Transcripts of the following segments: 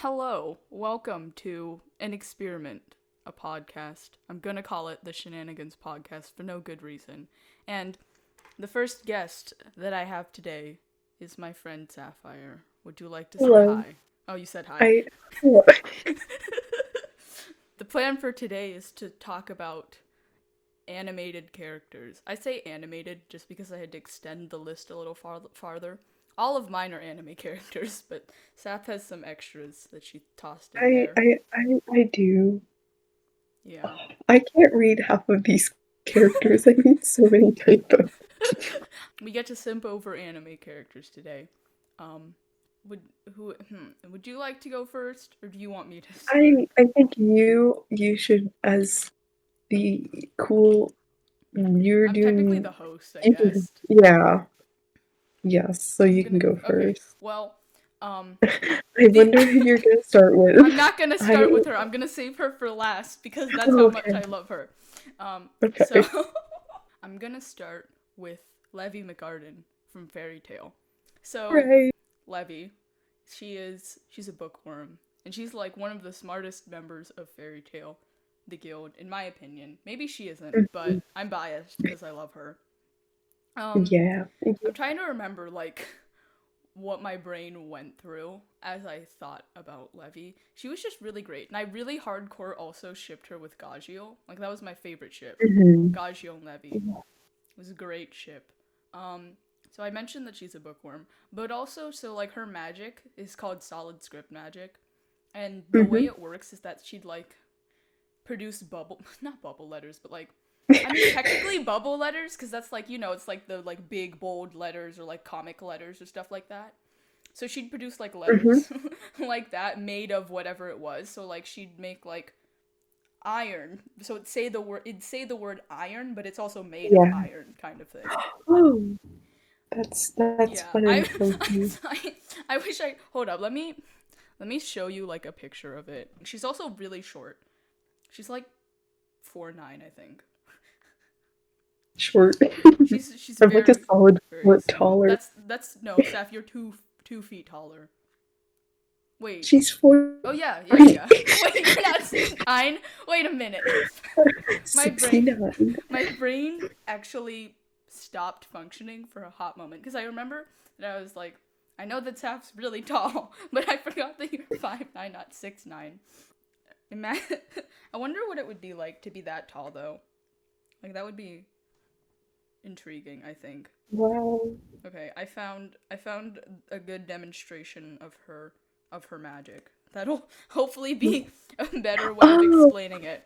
Hello, welcome to An Experiment, a podcast. I'm gonna call it the Shenanigans podcast for no good reason. And the first guest that I have today is my friend Sapphire. Would you like to say Hello. hi? Oh, you said hi. I hello. The plan for today is to talk about animated characters. I say animated just because I had to extend the list a little farther. All of mine are anime characters, but Sap has some extras that she tossed in I there. I I do. Yeah. I can't read half of these characters. I need so many typos. We get to simp over anime characters today. Um, would would you like to go first, or do you want me to start? I think you should, as the cool, you're I'm technically the doing. host, I You can, guess. yeah, yes. So I'm you can gonna. go Okay. first. Well, um, I the wonder who you're gonna start I'm with. not gonna I start with her. I'm gonna save her for last because that's how much okay, I love her. So okay, I'm gonna start with Levy McGarden from Fairy Tale. So right. Levy, she's a bookworm, and she's like one of the smartest members of Fairy Tale, the guild, in my opinion. Maybe she isn't, Mhm. but I'm biased because I love her. Yeah. I'm trying to remember like what my brain went through as I thought about Levy. She was just really great, and I really hardcore also shipped her with Gagio. Like that was my favorite ship. Mhm. Gagio and Levy. It was a great ship. Um, so I mentioned that she's a bookworm, but also so like her magic is called solid script magic, and the way Mhm. it works is that she'd like produce bubble not bubble letters, but like I mean technically bubble letters because that's like it's like the like big bold letters or like comic letters or stuff like that. So she'd produce like Mhm. letters like that made of whatever it was. So like she'd make like iron. So it'd say the word iron, but it's also made of Yeah. iron kind of thing. Oh, that's Yeah, fun I, and funky. I wish I hold up. Let me show you like a picture of it. She's also really short. She's like 4'9", I think. Short. She's I'm like a very solid very foot small. taller. That's no, Saf, you're 2 feet taller. Wait. She's four. Oh yeah, yeah, yeah. Wait, you're not 6'9". Wait a minute. my brain 69. my brain actually stopped functioning for a hot moment because I remember that I was like, I know that Saf's really tall, but I forgot that you're 5'9", not 6'9". Imagine. I wonder what it would be like to be that tall though. Like that would be intriguing, I think. Wow. Okay, I found a good demonstration of her magic. That'll hopefully be a better way of Oh, explaining it.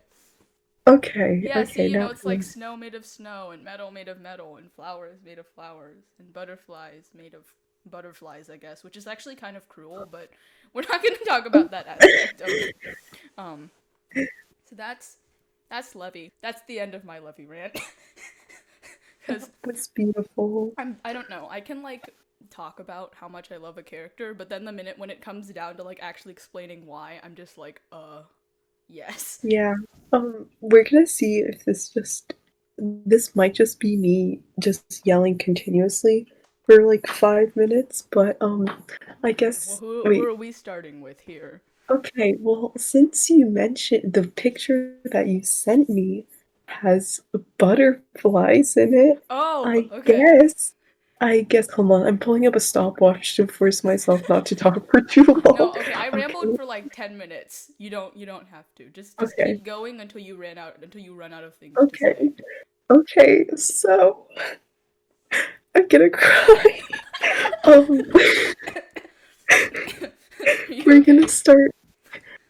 okay, Yeah, see, okay, now. it's like snow made of snow, and metal made of metal, and flowers made of flowers, and butterflies made of butterflies, I guess, which is actually kind of cruel, but we're not going to talk about that aspect of it. Um, so that's Levy. That's the end of my Levy rant. Because That's beautiful. I don't know. I can like talk about how much I love a character, but then the minute when it comes down to like actually explaining why, I'm just like, yes. Yeah. We're gonna see if this might just be me just yelling continuously for like 5 minutes, but I Okay. Well, guess who wait. are we starting with here? Okay, well, since you mentioned the picture that you sent me has butterflies in it, Oh, I okay. guess, hold on, I'm pulling up a stopwatch to force myself not to talk for too long. No, okay. I rambled Okay, for like 10 minutes. You don't have to. Just okay, keep going until you run out of things to okay, say. okay, so I'm gonna cry. Um, Are you we're gonna okay? start.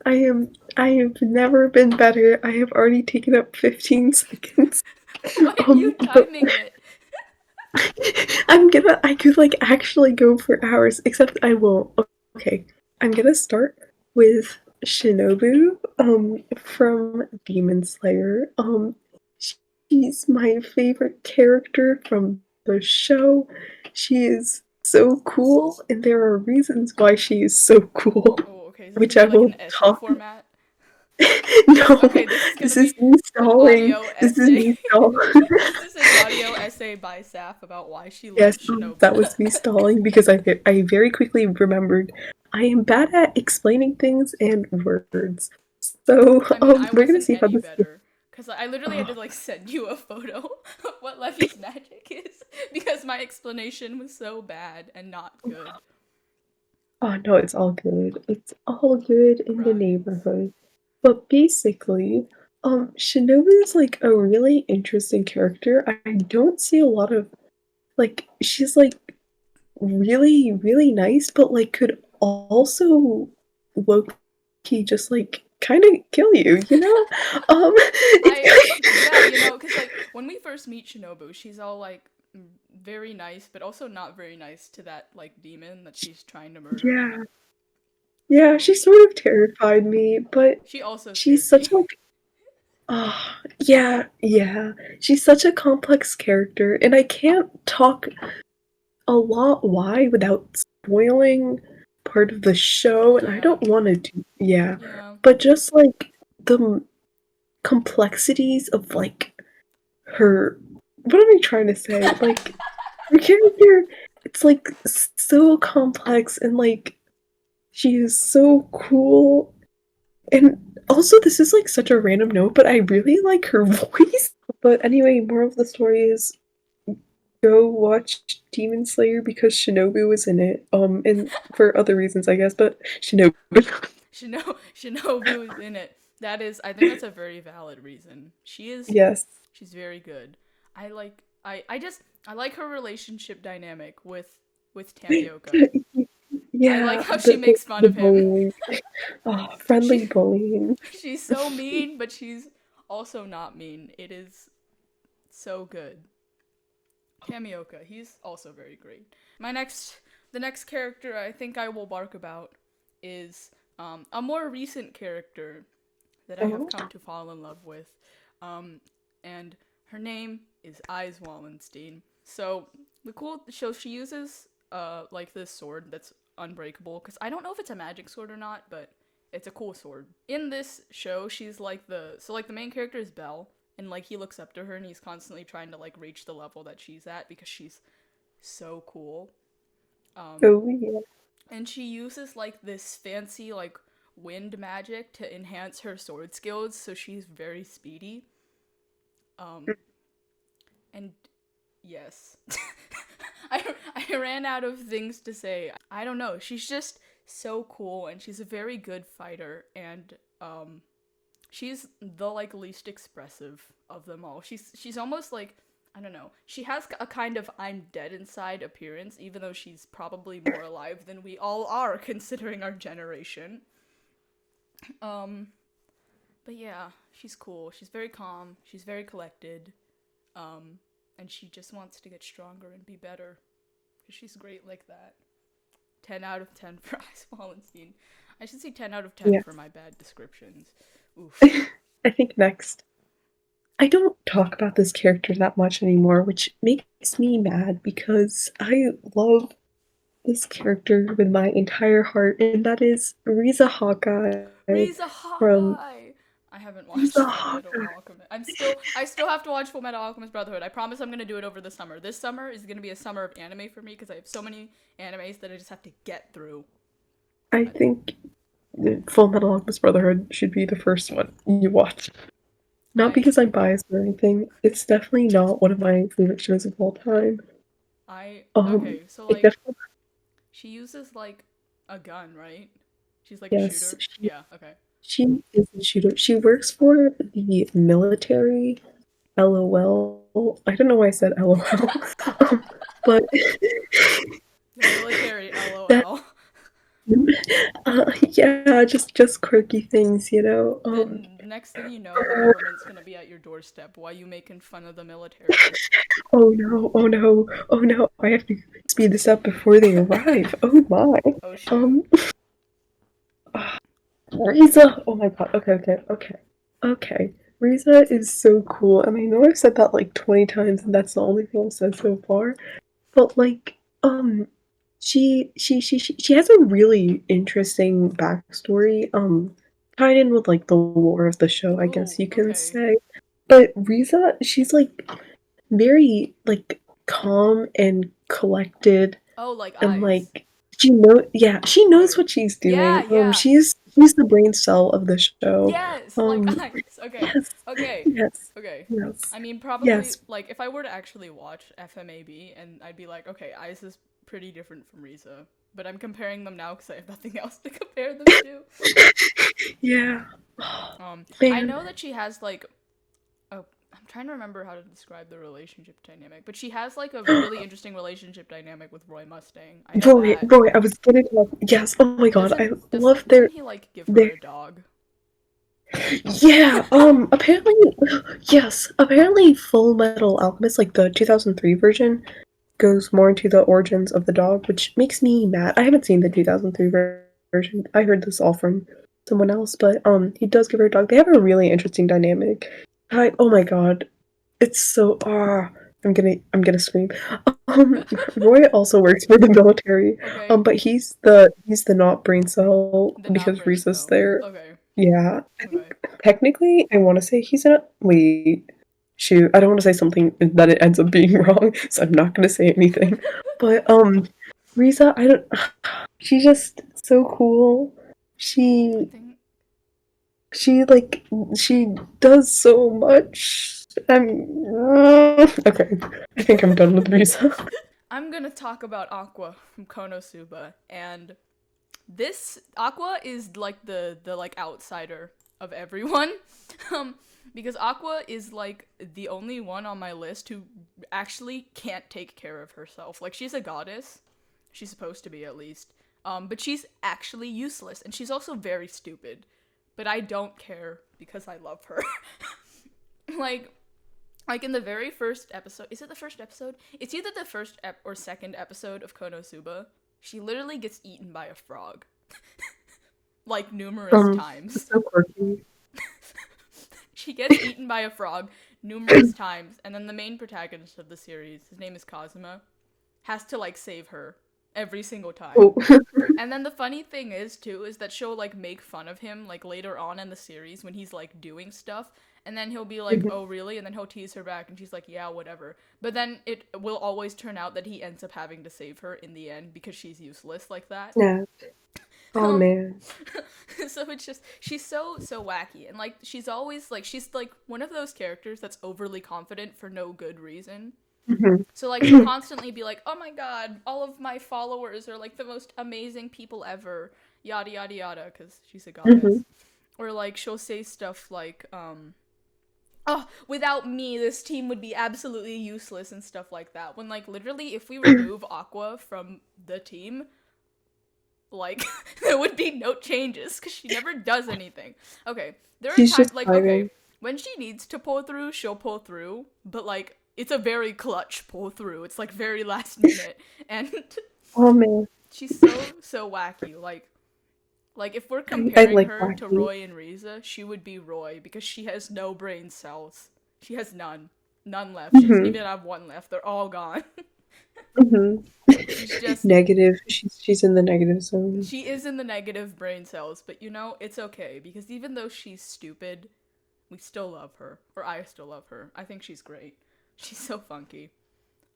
I have never been better. I have already taken up 15 seconds. Why are you But timing it? I could like actually go for hours, except I won't. Okay. I'm gonna start with Shinobu, from Demon Slayer. She's my favorite character from the show. She is so cool, and there are reasons why she is so cool, Oh, okay. Is this which gonna I be like an will essay talk. format? No, Okay, this is gonna this is be me an stalling. audio This is essay. me stalling. This is an audio essay by Sapph about why she Yes, loves Shinobu. that was me stalling because I very quickly remembered I am bad at explaining things and words. So I mean, I we're gonna wasn't see how any this. better. Because I literally had Oh, to like send you a photo of what Leffy's magic is because my explanation was so bad and not good. oh no, it's all good. It's all good in the Right. neighborhood. But basically, Shinobu is like a really interesting character. I don't see a lot of like she's like really, really nice, but like could also low key just like kind of kill you, you know? Yeah, you It's know, because like when we first meet Shinobu, she's all like very nice, but also not very nice to that like demon that she's trying to murder. yeah, yeah, she Um, sort of terrified me, but she also she's scared such me. like oh, yeah, yeah. She's such a complex character, and I can't talk a lot why without spoiling part of the show, and I Yeah, don't want to do, yeah. yeah, But just like the complexities of like her what am I trying to say? Like her character it's like so complex and like she is so cool and also this is like such a random note, but I really like her voice. But anyway, moral of the story is go watch Demon Slayer because Shinobu was in it. And for other reasons I guess, but Shinobu. Shinobu is in it. That is, I think that's a very valid reason. Yes. She's very good. I like her relationship dynamic with Tapioca. I like Yeah, how she makes fun the of him. bullying. Oh, friendly She bullying. she's so mean, but she's also not mean. It is so good. Tamioka, he's also very great. The next character I think I will bark about is a more recent character that I have Oh, come to fall in love with, um, and her name is Eyes Wallenstein. So she uses like this sword that's unbreakable because I don't know if it's a magic sword or not, but it's a cool sword. In this show, she's like the main character is Belle, and like he looks up to her and he's constantly trying to like reach the level that she's at because she's so cool. Um, oh yeah. and she uses like this fancy like wind magic to enhance her sword skills, so she's very speedy. Um, and yes, I ran out of things to say. I don't know. She's just so cool, and she's a very good fighter, and she's the like least expressive of them all. She's almost like I don't know. She has a kind of I'm dead inside appearance, even though she's probably more alive than we all are, considering our generation. Um, but yeah, she's cool. She's very calm. She's very collected. Um, and she just wants to get stronger and be better. Because she's great like that. 10 out of 10 for Ice Wallenstein. I should say 10 out of 10 Yeah. for my bad descriptions. Oof. I think next. I don't talk about this character that much anymore, which makes me mad because I love this character with my entire heart, and that is Riza Hawkeye Riza from Hawkeye! I haven't Riza watched Full Metal Hawkeye. Alchemist. I still have to watch Full Metal Alchemist Brotherhood. I promise I'm gonna do it over the summer. This summer is gonna be a summer of anime for me because I have so many animes that I just have to get through. I think Full Metal Alchemist Brotherhood should be the first one you watch. Not I because I'm biased or anything. It's definitely not one of my favorite shows of all time. okay, so It like definitely she uses like a gun, right? She's like a yes, shooter. Yeah, okay. she is a shooter. She works for the military. LOL. I don't know why I said LOL. But The military, that lol. yeah, just quirky things, you know. The next thing you know, the Uh, government's gonna be at your doorstep. Why you making fun of the military? oh no, oh no, oh no! I have to speed this up before they arrive. Oh my. Oh shoot. Um, Riza. Oh my god. Okay, okay, okay, okay. Riza is so cool, and I know I've said that like 20 times, and that's the only thing I've said so far. But like, she has a really interesting backstory. tied in with like the lore of the show, I guess Oh, you can okay. say. But Riza, she's like very like calm and collected, Oh, like and eyes. like she knows Okay. what she's Yeah, doing. yeah. She's the brain cell of the show. Yes, like Um eyes. Okay. yes, Okay. yes, Okay. yes, I mean, probably yes. like if I were to actually watch FMAB, and I'd be like, okay, Ice is pretty different from Riza, but I'm comparing them now because I have nothing else to compare them to. Yeah. I Man. know that she has like oh, I'm trying to remember how to describe the relationship dynamic, but she has like a really interesting relationship dynamic with Roy Mustang. I know that. Roy, I was gonna talk. Yes, oh my god, I love Doesn't he like give her their a dog? yeah, apparently, yes, apparently Full Metal Alchemist, like the 2003 version, goes more into the origins of the dog, which makes me mad. I haven't seen the 2003 version. I heard this all from someone else, but he does give her a dog. They have a really interesting dynamic. Oh my god, it's so I'm gonna scream. Um, Roy also works for the military, Okay. but he's the not brain cell The not because brain Risa's cell. there. Okay. Yeah, I Okay. think technically I want to say he's not. Wait, shoot, I don't want to say something that it ends up being wrong, so I'm not gonna say anything. But Risa, I don't. She's just so cool. I She think she like she does so much. Okay. I think I'm done with Risa. I'm gonna talk about Aqua from Konosuba, and this Aqua is like the like outsider of everyone, um, because Aqua is like the only one on my list who actually can't take care of herself. Like she's a goddess, she's supposed to be at least, but she's actually useless, and she's also very stupid. But I don't care because I love her. like like in the very first episode, is it the first episode? It's either the first or second episode of Konosuba. She literally gets eaten by a frog, like numerous times. So quirky. She gets eaten by a frog numerous times, and then the main protagonist of the series, his name is Kazuma, has to like save her every single time. Oh. And then the funny thing is too is that she'll like make fun of him like later on in the series when he's like doing stuff, and then he'll be like, "Oh, really?" And then he'll tease her back and she's like, "Yeah, whatever." But then it will always turn out that he ends up having to save her in the end because she's useless like that. Yeah. Oh Um man. so it's just she's so wacky, and like she's like one of those characters that's overly confident for no good reason. Mhm. So like she'll constantly be like, "Oh my god, all of my followers are like the most amazing people ever." Yada yada yada cuz she's a Mhm. goddess. Or like she'll say stuff like "Oh, without me this team would be absolutely useless" and stuff like that. When like literally if we remove Aqua from the team, like there would be no changes cuz she never does anything. Okay, there are She's times just like okay, hiding. when she needs to pull through, she'll pull through, but like it's a very clutch pull through. It's like very last minute, and Oh man. she's so wacky. Like if we're I comparing like her to wacky. Roy and Riza, she would be Roy because she has no brain cells. She has none left. She doesn't Mhm. even have one left. They're all gone. Mhm. she's just Negative. She's in the negative zone. she is in the negative brain cells, but you know it's okay because even though she's stupid, we still love her, or I still love her. I think she's great. She's so funky.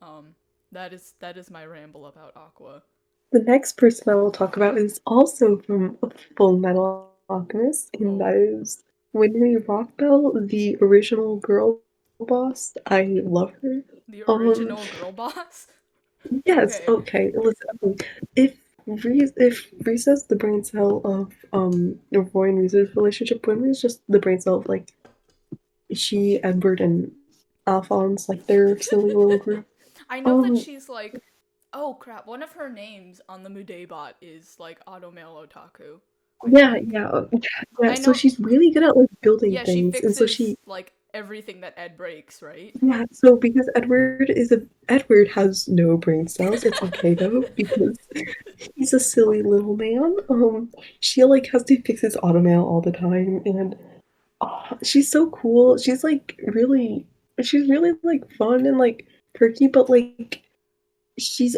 Um, that is my ramble about Aqua. The next person I will talk about is also from Full Metal Alchemist, and Oh, that is Winry Rockbell, the original girl boss. I love her. the Um, original girl boss. yes, Okay. okay. Listen, if if Risa's the brain cell of Roy and Risa's relationship, Winry's just the brain cell of like she, Edward, and Alphonse, like their silly little group. I know that Um, she's like, oh crap, one of her names on the Mudebot is like Automale Otaku, I yeah, think. yeah. I So know, she's really good at like building yeah, she things, and so fixes she like everything that Ed breaks, right? yeah. So because Edward has no brain cells, it's okay though because he's a silly little man. She like has to fix his automail all the time, and she's so cool. She's really like fun and like perky, but like she's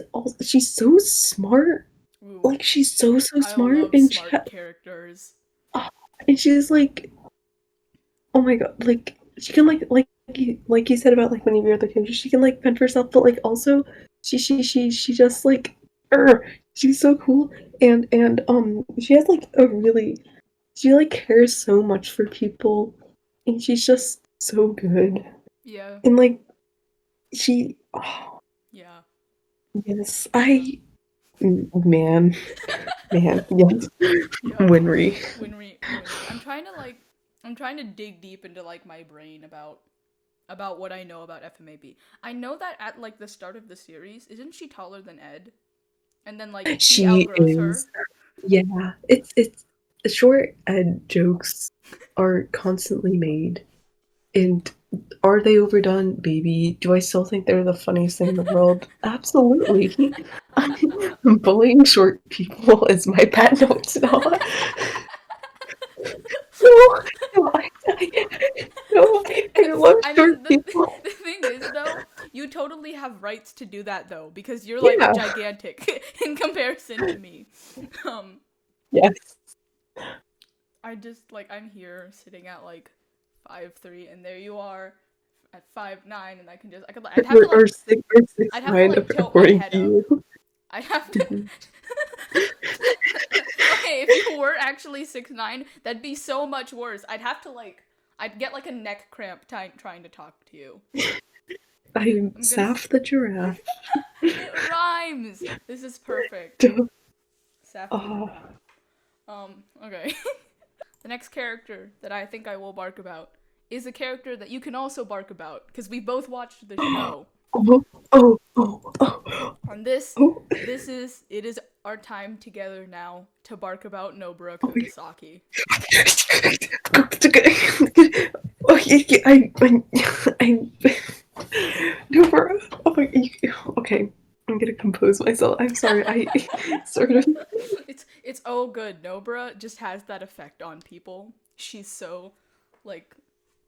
so smart. Ooh, Like she's so I smart, love and smart characters. and she's like, oh my god, like she can like you said about like when you're the kid, she can like fend for herself, but like also she just like she's so cool and she has like a really she like cares so much for people and she's just so good. Yeah. And like she Yeah. yes, Yeah. man, man, yes. Yep. Winry. Winry. I'm trying to dig deep into like my brain about what I know about FMAB. I know that at like the start of the series, isn't she taller than Ed? And then like he She outgrows her. is. Yeah, it's short and jokes are constantly made. And are they overdone, baby? Do I still think they're the funniest thing in the world? Absolutely. Bullying short people is my pet. No, it's not. No, no, no, I love I short mean, people. the thing is though, you totally have rights to do that though because you're like Yeah. gigantic in comparison to me. Um, Yes. I just like I'm here sitting at like 5'3", and there you are at 5'9", and I'd have to Or like six I'd have to nine like tilt my according head to up. you. I'd have to. Mhm. Okay, if you were actually 6'9", that'd be so much worse. I'd get like a neck cramp trying to talk to you. I'm I'm gonna. Sapph the giraffe. It rhymes. This is perfect. Sapph the Oh, giraffe. Okay. The next character that I think I will bark about is a character that you can also bark about because we both watched the show. oh, oh, oh, oh, On this, oh, it is our time together now to bark about Nobara oh, Kugisaki. okay, no, bro. Oh my, okay, I'm gonna compose myself. I'm sorry. I sort of. It's oh good. Nobara just has that effect on people. She's so like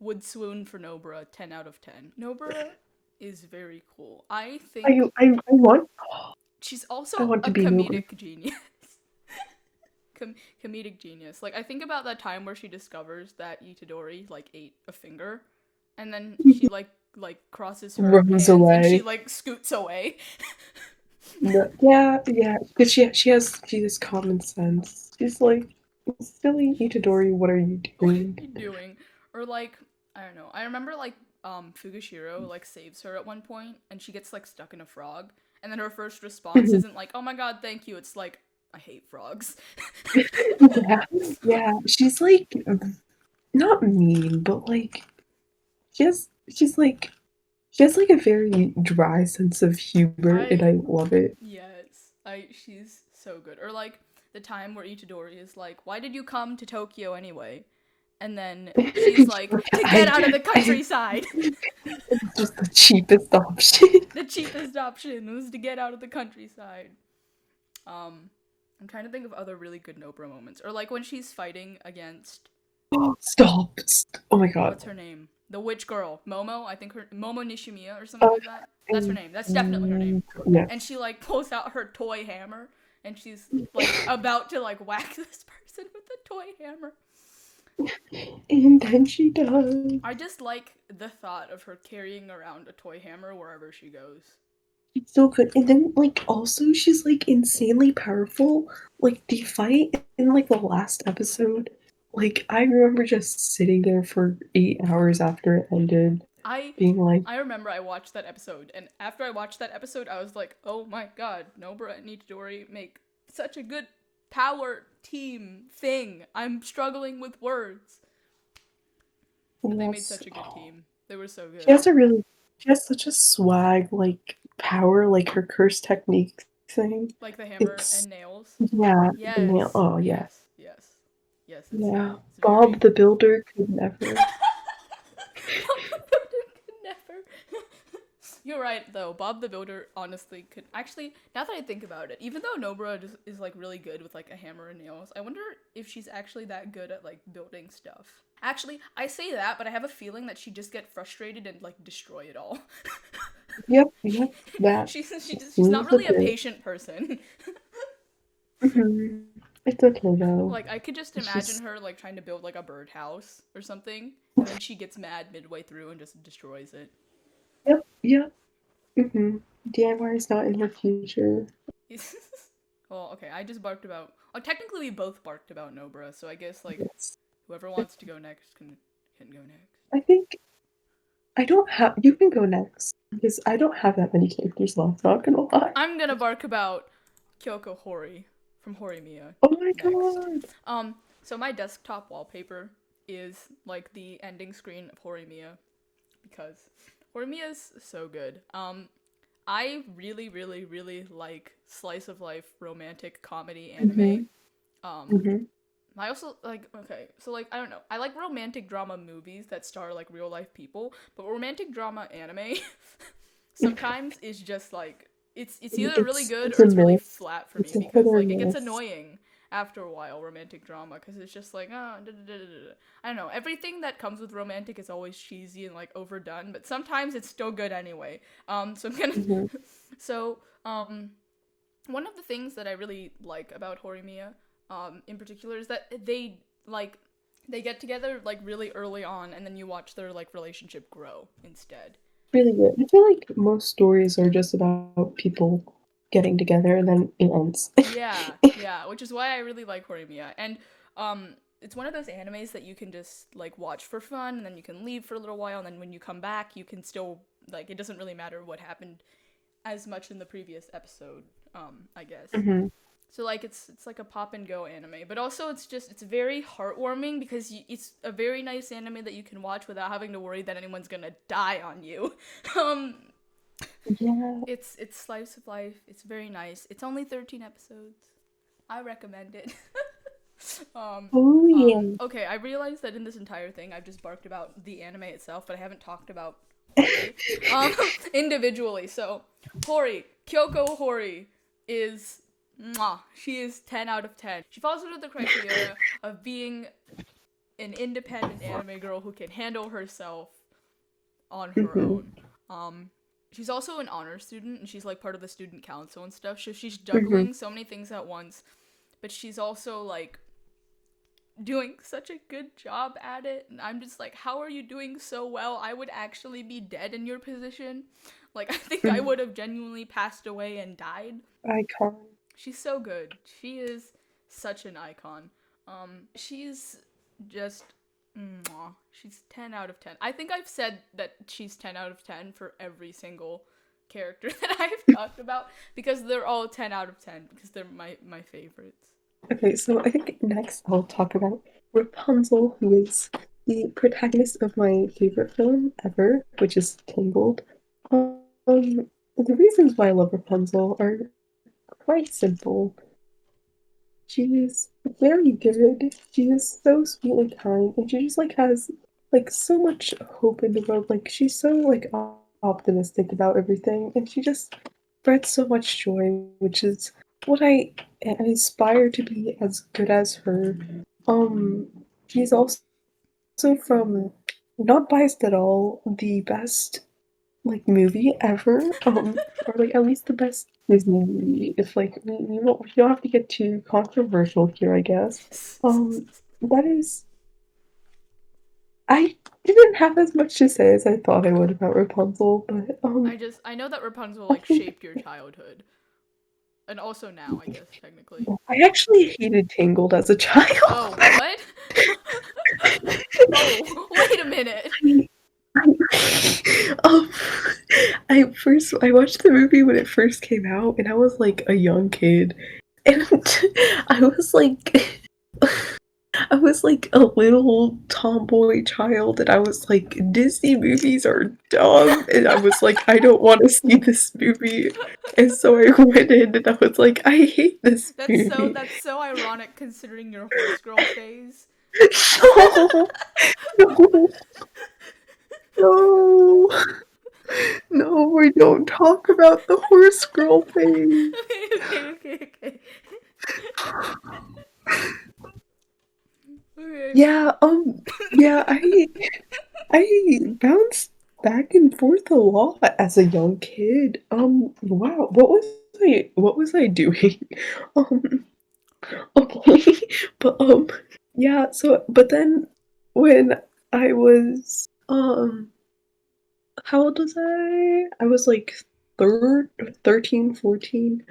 would swoon for Nobara 10 out of 10. Nobara is very cool. I think I want. she's I also want a to be Nobra. comedic genius. Comedic genius. Like I think about that time where she discovers that Itadori like ate a finger, and then she like crosses her Runs hands and she away. like scoots away. No, yeah, yeah, because she has common sense. She's like, silly Itadori, what are you What are doing? you doing? Or like I don't know. I remember like Fugashiro like saves her at one point, and she gets like stuck in a frog, and then her first response isn't like "Oh my god, thank you." It's like I hate frogs. Yeah, yeah. She's like not mean, but like she has like a very dry sense of humor, and I I love it. Yes, I she's so good. Or like the time where Itadori is like, "Why did you come to Tokyo anyway?" And then she's like, "To get out of the I countryside." it's just the cheapest option. The cheapest option was to get out of the countryside. Um, I'm trying to think of other really good Nobra moments, or like when she's fighting against Stop. Oh my god. what's her name, the witch girl, Momo. I think her Momo Nishimiya or Uh, something like that. That's her name. That's definitely her name. And yes. she like pulls out her toy hammer, and she's like about to like whack this person with the toy hammer. And then she does. I just like the thought of her carrying around a toy hammer wherever she goes. It's so good. And then like also she's like insanely powerful. Like the fight in like the last episode. Like I remember just sitting there for 8 hours after it ended, I being like, I remember I watched that episode, and after I watched that episode, I was like, "Oh my god, Nobara and Itadori make such a good power team thing. I'm struggling with words, but they made yes. such a good team. They were so She good. has a really she has such a swag, like power, like her curse technique thing. Like the hammer It's and nails. yeah, the nail. Yes, Oh yeah. yes, yes, yes. Yeah. It's Bob very. the Builder could never. Bob the Builder could never. You're right, though. Bob the Builder honestly could. Actually, now that I think about it, even though Nobara is like really good with like a hammer and nails, I wonder if she's actually that good at like building stuff. Actually, I say that, but I have a feeling that she'd just get frustrated and like destroy it all. Yep, yep, that she's not seems a really a bit. patient person. Mhm. It's okay though. Like I could just It's imagine just her like trying to build like a birdhouse or something, and then she gets mad midway through and just destroys it. yep, yep. DIY is not in her future. Well, okay, I just barked about. Technically, we both barked about Nobra, so I guess like Yes. whoever wants to go next can go next. I think I don't have. You can go next because I don't have that many characters left. Not gonna lie. I'm gonna bark about Kyoko Hori from Horimiya Oh my next. god. So my desktop wallpaper is like the ending screen of Horimiya because Horimiya is so good. I really, really, really like slice of life romantic comedy anime. Mhm. Um, Mhm. I also like okay, so like I don't know. I like romantic drama movies that star like real life people, but romantic drama anime sometimes is just like it's either really good It's or a it's really miss. flat for It's me a hit because or like it gets miss. annoying after a while romantic drama because it's just like I don't know, everything that comes with romantic is always cheesy and like overdone, but sometimes it's still good anyway. So I'm gonna Mhm. so one of the things that I really like about Horimiya, in particular, is that they get together like really early on, and then you watch their like relationship grow instead. Really good. I feel like most stories are just about people getting together and then it ends. Yeah, yeah, which is why I really like Horimiya, and it's one of those animes that you can just like watch for fun, and then you can leave for a little while, and then when you come back, you can still like it doesn't really matter what happened as much in the previous episode. I guess. hmm So like it's like a pop and go anime, but also it's very heartwarming because it's a very nice anime that you can watch without having to worry that anyone's gonna die on you. um, Yeah. it's slice of life. It's very nice. It's only 13 episodes. I recommend it. um, Oh yeah. okay, I realized that in this entire thing I've just barked about the anime itself, but I haven't talked about Hori um, individually. So Hori, Kyoko Hori is mwah, she is 10 out of 10. She falls under the criteria of being an independent anime girl who can handle herself on her hmm own. Um, she's also an honor student and she's like part of the student council and stuff. So she's hmm juggling so many things at once, but she's also like doing such a good job at it. And I'm just like, how are you doing so well? I would actually be dead in your position. Like, I think I would have genuinely passed away and died. Icon. She's so good. She is such an icon. She's just mwah. She's 10 out of 10. I think I've said that she's 10 out of 10 for every single character that I've talked about because they're all 10 out of 10 because they're my favorites. Okay, so I think next I'll talk about Rapunzel, who is the protagonist of my favorite film ever, which is Tangled. The reasons why I love Rapunzel are quite simple. She's very good. She is so sweet and kind, and she just like has like so much hope in the world. Like she's so like optimistic about everything, and she just spreads so much joy, which is what I aspire to be as good as her. She's also from not biased at all, the best like movie ever, or like at least the best Disney movie. If like we don't have to get too controversial here, I guess. That is, I didn't have as much to say as I thought I would about Rapunzel, but I know that Rapunzel I like think shaped your childhood. And also now, I guess technically. I actually hated Tangled as a child. Oh, what? Oh, wait a minute. um, I watched the movie when it first came out, and I was like a young kid, and I was like I was like a little tomboy child, and I was like, Disney movies are dumb, and I was like, I don't want to see this movie, and so I went in, and I was like, I hate this movie. That's so ironic considering your horse girl phase. No, no, no, no, we don't talk about the horse girl thing. Okay. Okay. Yeah, yeah, I bounced back and forth a lot as a young kid. Wow, what was I doing? Um, Okay, but yeah. So, but then when I was how old was I? I was like 13, 14.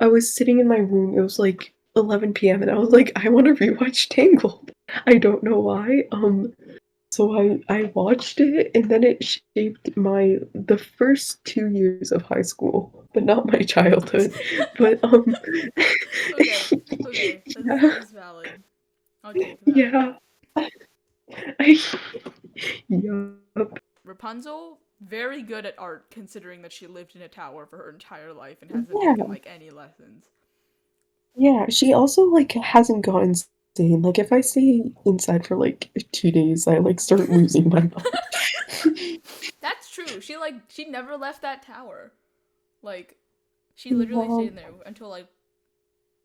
I was sitting in my room. It was like 11 p.m. and I was like, I want to rewatch Tangled. I don't know why. So I watched it and then it shaped my the first 2 years of high school, but not my childhood. But Okay, okay, yeah, that is valid. I'll take that. yeah, I, yup, Rapunzel, very good at art considering that she lived in a tower for her entire life and hasn't taken yeah, like any lessons. yeah. She also like hasn't gone insane. Like if I stay inside for like 2 days, I like start losing my mind. That's true. She never left that tower. Like she literally stayed Yeah. in there until like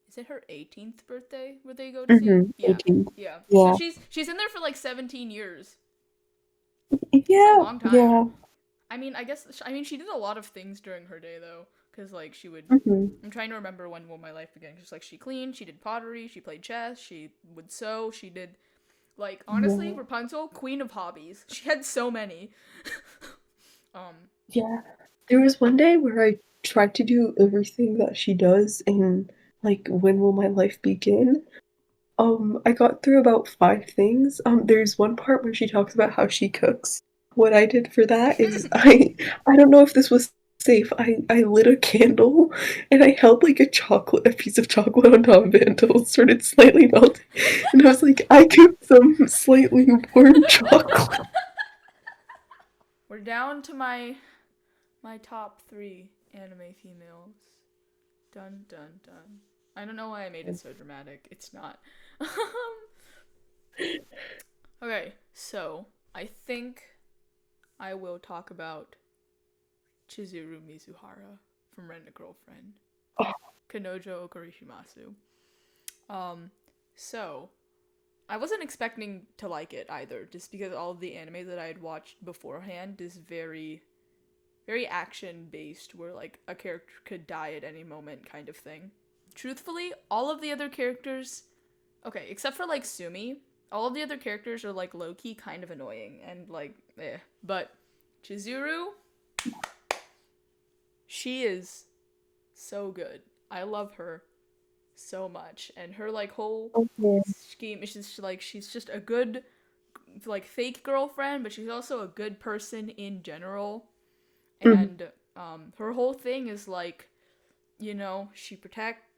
is it her 18th birthday where they go to see? Mm-hmm. Yeah. 18. Yeah. So Yeah. she's in there for like 17 years. It's a Yeah. long time. Yeah. I mean she did a lot of things during her day though cuz like she would Mm-hmm. I'm trying to remember when will my life begin. Just like she cleaned, she did pottery, she played chess, she would sew, she did like honestly Yeah. Rapunzel, queen of hobbies. She had so many. um Yeah. There was one day where I tried to do everything that she does in like When Will My Life Begin? I got through about 5 things. There's one part where she talks about how she cooks. What I did for that is I don't know if this was safe. I lit a candle and I held like a piece of chocolate on top of it until it started slightly melting. And I was like, I cooked some slightly warm chocolate. we're down to my top 3 anime females. Dun dun dun. I don't know why I made it so dramatic. It's not. Okay, so I think I will talk about Chizuru Mizuhara from Rent a Girlfriend. Oh, Kanojo Okarishimasu. Um, so I wasn't expecting to like it either, just because all of the anime that I had watched beforehand is very action based, where like a character could die at any moment, kind of thing. Truthfully, all of the other characters, okay, except for like Sumi, all of the other characters are like low key kind of annoying and like eh. But Chizuru, she is so good. I love her so much, and her like whole okay. scheme is just like she's just a good like fake girlfriend, but she's also a good person in general. Mhm. And her whole thing is like,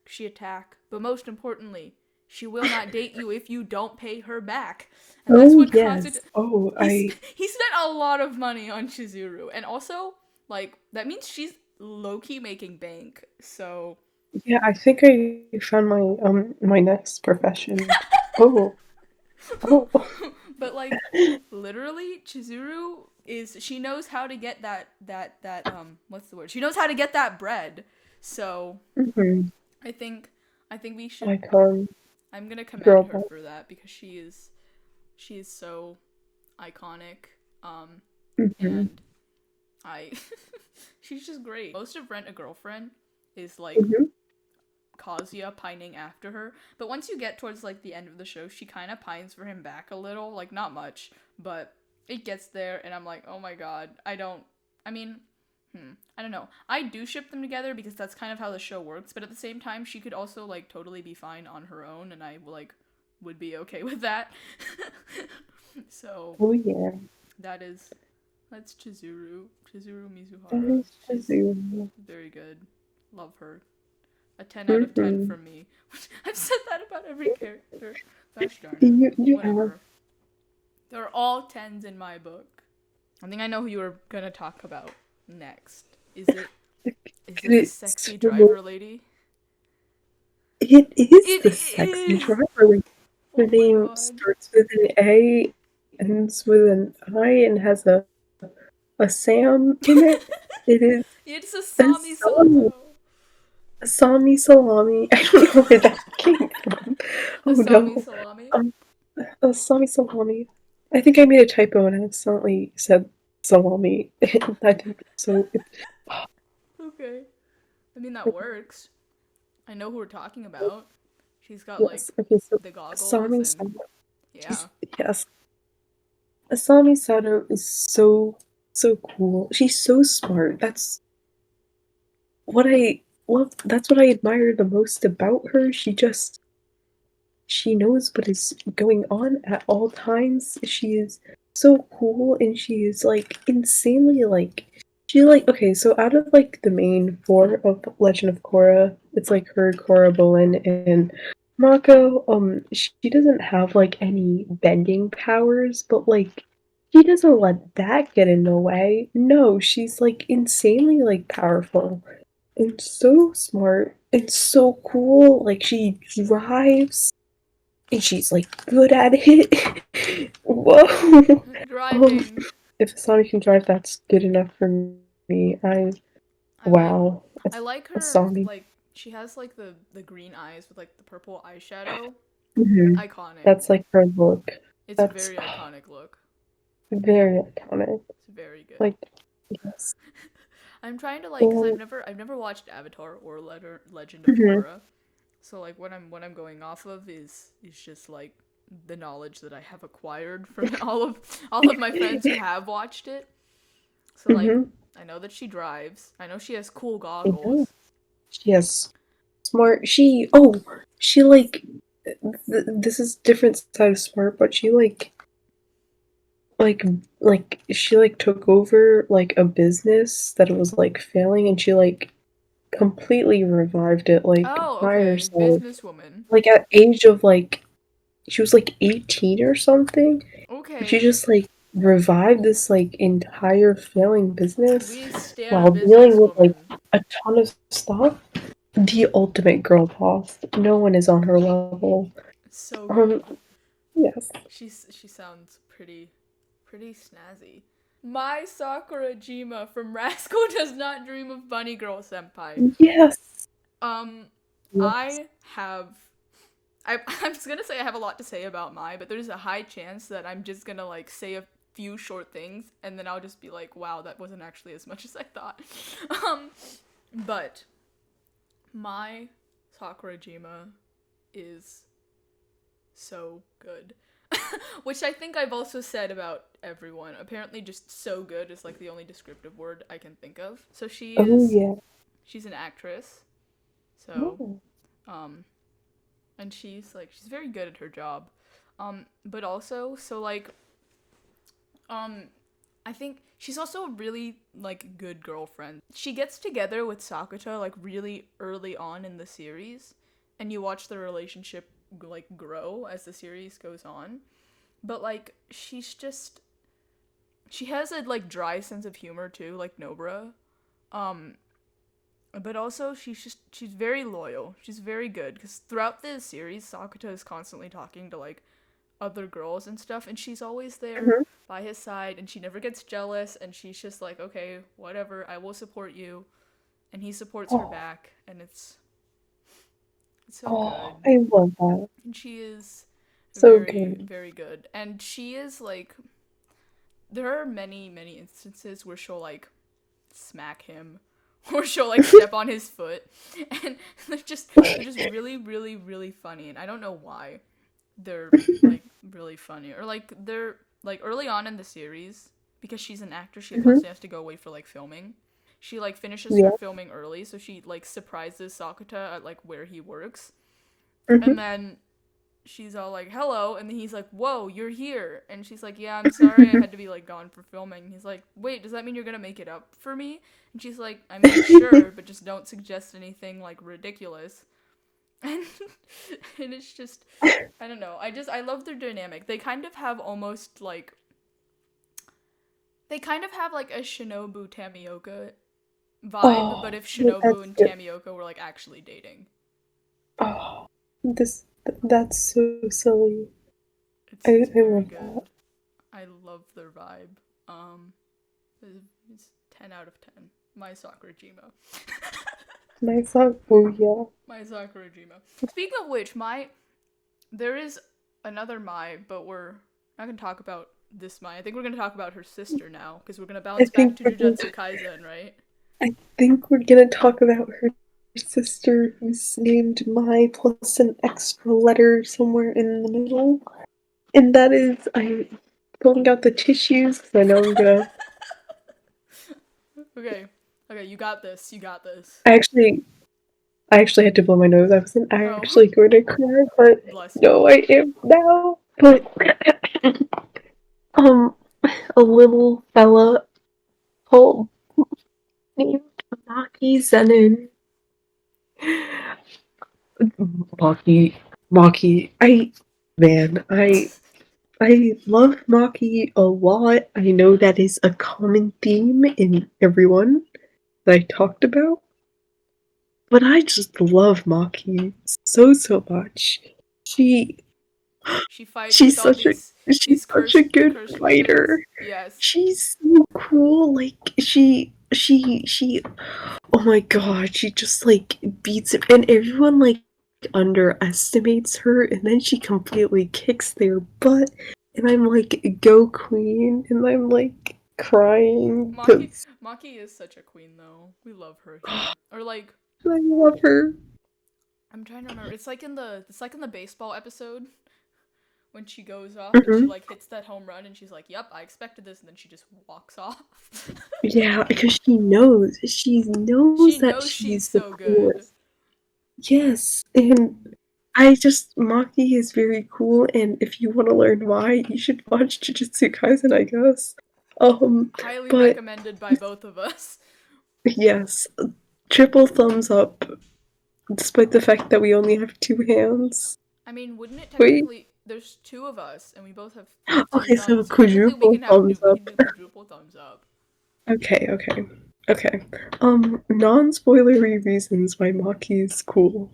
she attack, but most importantly, she will not date you if you don't pay her back. And that's Oh what caused yes. it. Oh, I He spent a lot of money on Chizuru, and also like that means she's low key making bank. So, yeah, I think I found my next profession. Oh, oh. but like literally, Chizuru is she knows how to get that what's the word? She knows how to get that bread. So Mhm. I think I think we should Icon, I'm gonna girl commend her boss. for that because she is so iconic. Mhm. And I she's just great. Most of Rent a Girlfriend is like Mhm. Kazuya pining after her, but once you get towards like the end of the show, she kind of pines for him back a little, like not much, but it gets there, and I'm like, oh my god, I mean, I don't know. I do ship them together because that's kind of how the show works, but at the same time, she could also like totally be fine on her own, and I like would be okay with that. So Oh yeah, that is that's Chizuru that Mizuhara. is She's Chizuru. very good. Love her. A 10 out of 10 Mhm. from me. I've said that about every character. Gosh darn it. You have. Whatever. They're all 10s in my book. I think I know who you were gonna talk about next. Is it the It's sexy driver lady? it is It the sexy is! driver. Like, her Oh my name god. starts with an A, ends with an I, and has a Sam in it. It is It's a a Sami Sami, Solo. a Sami salami. I don't know where that came from. A Oh Sami no. salami. Um, a Sami salami. I think I made a typo and I accidentally said salami. I think so. Okay. I mean, that works. I know who we're talking about. She's got like Yes. Okay, so the goggles Asami and Sato. yeah. Yes. Asami Sato is so cool. She's so smart. What I that's what I admire the most about her. She knows what is going on at all times. She is so cool and she is like insanely like she like okay, so out of like the main four of Legend of Korra, it's like her, Korra, Bolin, and Mako. She doesn't have like any bending powers, but like she doesn't let that get in the way. No, she's like insanely like powerful and so smart and so cool. Like she drives and she's like good at it. Whoa. Um, Driving. if Asami can drive, that's good enough for me. I like Wow. I like her Asami. like she has like the green eyes with like the purple eyeshadow. Hmm. Iconic. That's like her look. It's a That's very iconic look. very iconic. It's very good. Like, yes. I'm trying to like cuz Well, I've never watched Avatar or Legend of mhm, Korra. So like what I'm going off of is just like the knowledge that I have acquired from all of my friends who have watched it. So like mhm. I know that she drives. I know she has cool I know. goggles. She has smart. She like. This is different side of smart, but she like she like took over like a business that was like failing and she like completely revived it like Oh, by okay. herself. Businesswoman. Like at age of like she was like 18 or something. She Okay. just like revived this like entire failing business We stand a while dealing with like businesswoman. a ton of stuff. The ultimate girl boss. No one is on her level. It's so Um, good. yes. She sounds pretty snazzy. My Sakurajima from Rascal Does Not Dream of Bunny Girl Senpai. Yes. Um, Yes. I have I'm just gonna say I have a lot to say about Mai, but there's a high chance that I'm just gonna like say a few short things and then I'll just be like, wow, that wasn't actually as much as I thought. um, but my Sakurajima is so good. Which I think I've also said about everyone. Apparently just so good is like the only descriptive word I can think of. So Oh yeah. she's an actress. So Oh. um and she's very good at her job. But also so like um I think she's also a really like good girlfriend. She gets together with Sakuta like really early on in the series and you watch the relationship like grow as the series goes on. But like she has a like dry sense of humor too, like Nobra. Um but also she's very loyal. She's very good cuz throughout the series Sakuta is constantly talking to like other girls and stuff and she's always there Mhm. by his side and she never gets jealous and she's just like, "Okay, whatever. I will support you." And he supports her Oh. back and it's so Oh. good. I love that. And she is So very good. very good. And she is like there are many instances where she'll like smack him or she'll like step on his foot and they're just really funny and I don't know why they're like really funny or like they're like early on in the series because she's an actor she Mhm. constantly has to go away for like filming. She like finishes her Yeah. filming early so she like surprises Sakuta at like where he works and Mhm. then she's all like, "Hello," and then he's like, "Whoa, you're here," and she's like, "Yeah, I'm sorry, I had to be like gone for filming." And he's like, "Wait, does that mean you're gonna make it up for me?" And she's like, "I mean, sure, but just don't suggest anything like ridiculous." And and it's just, I don't know. I love their dynamic. They kind of have like a Shinobu Tamioka vibe, but Oh, if Shinobu that's and good. Tamioka were like actually dating, Oh, that's so silly. it's I very love good. that. I love their vibe. Um, It's 10 out of 10. My Sakurajima. Nice song. Oh yeah. My Sakurajima. Speaking of which, there is another Mai, but we're not gonna talk about this Mai. I think we're gonna talk about her sister now, because we're gonna I bounce back think to we're gonna Jujutsu Kaisen, right? I think we're gonna talk about her sister who's named Mai plus an extra letter somewhere in the middle. And that is, I'm pulling out the tissues because I know I'm gonna. Okay. Okay, you got this. You got this. I actually, I actually had to blow my nose. I wasn't Oh, actually going to cry, but bless you. no, I am now. But um, a little fella called named Maki Zenin. Maki, Maki. I love Maki a lot. I know that is a common theme in everyone that I talked about. But I just love Maki so much. She She fights with she's all such a these she's such a the good cursed women. fighter. Yes. She's so cool. Like she oh my god, she just like beats it and everyone like underestimates her and then she completely kicks their butt and I'm like go queen and I'm like crying Maki because Maki is such a queen though. We love her here. Or like I love her. I'm trying to remember. It's like in the baseball episode when she goes off and she Hmm. like hits that home run and she's like, "Yep, I expected this," and then she just walks off. Yeah, because she knows She that knows she's she's the so good. coolest. Yes, and I just Maki is very cool, and if you want to learn why, you should watch Jujutsu Kaisen, I guess. Highly But recommended by both of us. yes, triple thumbs up, despite the fact that we only have two hands. I mean, wouldn't it Wait, technically? There's two of us, and we both have two okay, so thumbs. So technically, quadruple thumbs we up. can do quadruple thumbs up. Okay. Non-spoilery reasons why Maki is cool.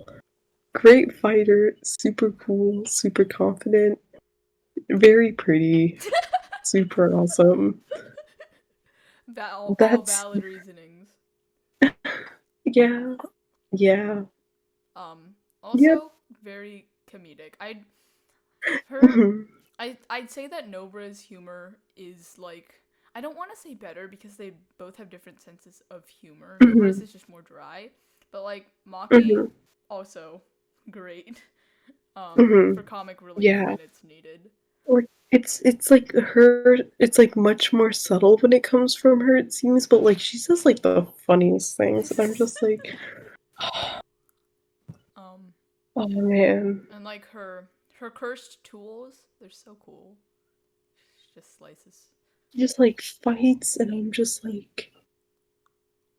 Great fighter, super cool, super confident, very pretty, super awesome. All That's valid reasonings. yeah, yeah, yep. Also very comedic. Her Mhm, I'd say that Nobra's humor is like I don't want to say better because they both have different senses of humor. Nobra's mhm, is just more dry, but like Maki mhm, also great mhm. for comic relief Yeah, when it's needed. or it's like her. It's like much more subtle when it comes from her. It seems, but like she says like the funniest things, and I'm just like, um oh man. and like her cursed tools, they're so cool. She just slices. Just like fights, and I'm just like,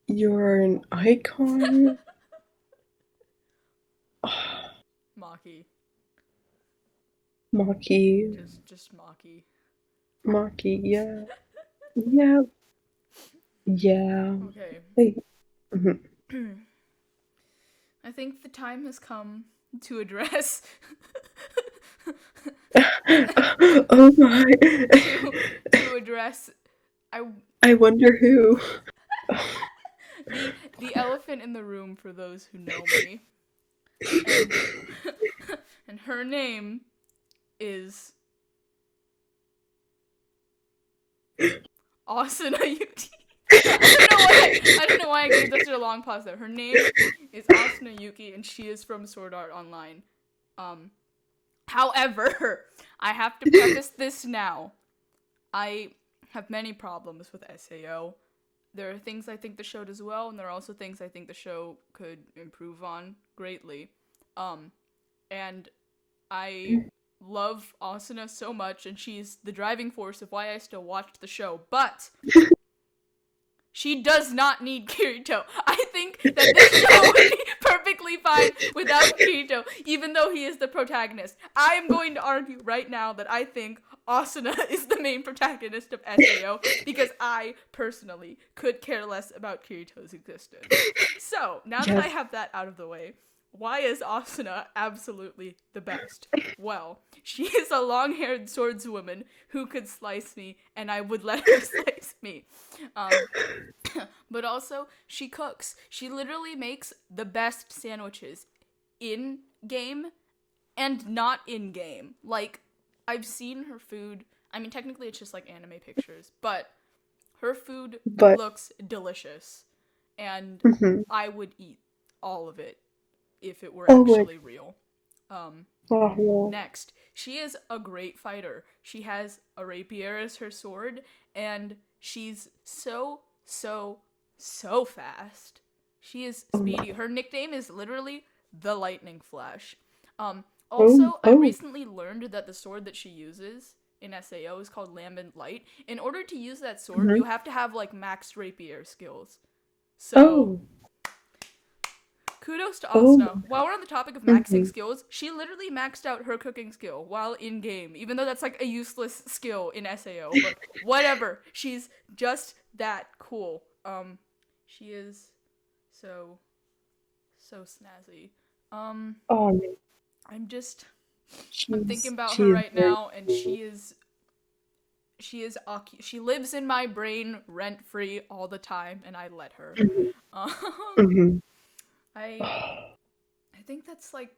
you're an icon. Maki. Maki, Just Maki. Maki, yeah, yeah, yeah. Okay. Like, mhm. I think the time has come to address Oh my. to address I I wonder who. the elephant in the room for those who know me. And and her name is Asuna Yuki. I don't know why I gave such a long pause there. Her name is Asuna Yuki and she is from Sword Art Online. Um However, I have to preface this now. I have many problems with SAO. There are things I think the show does well, and there are also things I think the show could improve on greatly. Um, and I love Asuna so much, and she's the driving force of why I still watched the show. But she does not need Kirito. I think that this show would be perfectly fine without Kirito, even though he is the protagonist. I am going to argue right now that I think Asuna is the main protagonist of SAO because I personally could care less about Kirito's existence. So, now that I Yes, have that out of the way, why is Asuna absolutely the best? Well, she is a long-haired swordswoman who could slice me, and I would let her slice me. Um, but also, she cooks. She literally makes the best sandwiches in game and not in game. Like, I've seen her food. I mean, technically, it's just like anime pictures, but her food but looks delicious. And mhm. I would eat. all of it if it were Oh my. actually real. Um, Oh, Next, she is a great fighter. She has a rapier as her sword, and she's so fast. She is speedy. Her nickname is literally the Lightning Flash. oh, Also, I oh. recently learned that the sword that she uses in SAO is called Lambent Light. In order to use that sword, Mhm. you have to have like max rapier skills. So Oh, kudos to oh. Asuna. While we're on the topic of maxing Mhm. skills, she literally maxed out her cooking skill while in game, even though that's like a useless skill in SAO. But whatever, she's just that cool. She is so so snazzy. Um, Oh man, I'm just I'm thinking she's about her she is right very now, and cool. she lives in my brain rent free all the time, and I let her. Mhm. Um, Mhm. I I think that's like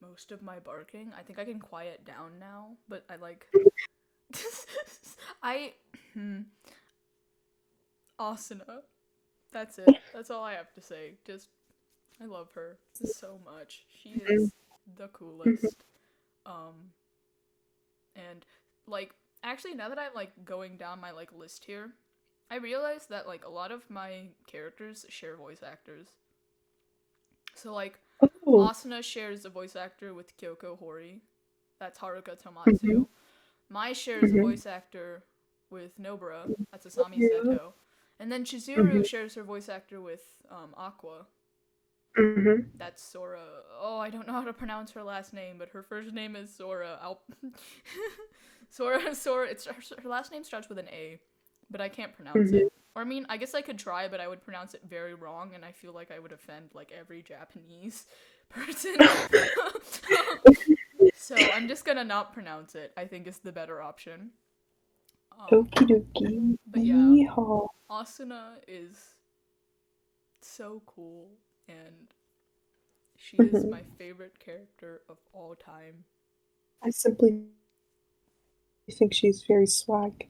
most of my barking. I think I can quiet down now, but I like I hmm, Asuna. That's it. That's all I have to say. Just I love her so much. She Mhm. is the Mhm. coolest. Um and like actually now that I'm like going down my like list here, I realized that like a lot of my characters share voice actors. So like Oh. Asuna shares a voice actor with Kyoko Hori. That's Haruka Mhm. Tomatsu. Mai shares a Mhm. voice actor with Nobara. That's Asami Yeah. Seto. And then Chizuru Mhm. shares her voice actor with Aqua. Mhm. That's Sora. Oh, I don't know how to pronounce her last name, but her first name is Sora. Sora. It's her last name starts with an A, but I can't pronounce Mhm. it. Or I mean, I guess I could try, but I would pronounce it very wrong, and I feel like I would offend like every Japanese person. So I'm just gonna not pronounce it. I think is the better option. Um, Okie dokie. but yeah, Yeehaw. Asuna is so cool, and she is Mhm. my favorite character of all time. I simply think she's very swag.